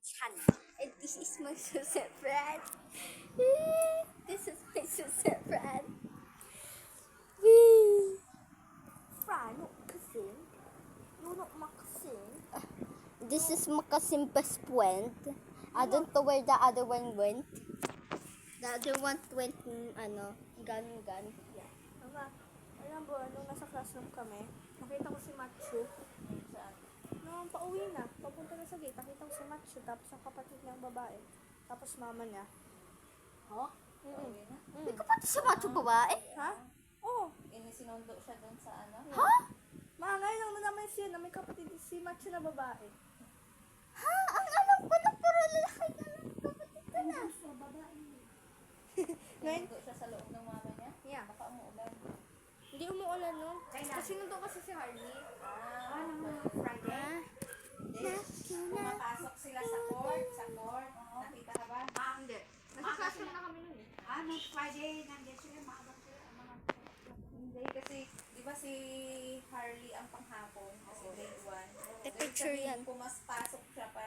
Chan. And this is my sister friend. This is my sister friend. Frano kasim. Nuno makasim. This is makasim best friend. I don't know where the other one went. The other one went, gun. Yeah. Alam mo, nung nasa classroom kami, nakita ko si Matsu. Saan? Nung pauwi na, papunta na sa gate, nakita ko si Matsu, tapos ang kapatid niyang babae, tapos mama niya. Oh? Mm-mm. May kapatid si Macho babae? Ha? Oo. Inisinundo siya dun sa ano? Ha? Maangay lang naman siya na may kapatid si Matsu na babae. Ha? Ang alam ko na puro lalaki na lang. Kapatid ka na. Ngayon, Sinundo siya sa loob ng mama niya? yeah. Baka umuulan. Hindi umuulan nun. Kasi nandun kasi si Harley. Friday? Pumapasok sila sa court. Nakita ka ba? Hindi. Nasa classroom na kami nun eh. Next Friday, nandiyan sila, makabang sila. Hindi kasi, di ba si Harley ang panghapon? Kasi grade 1. The picture yan. Pumaspasok siya para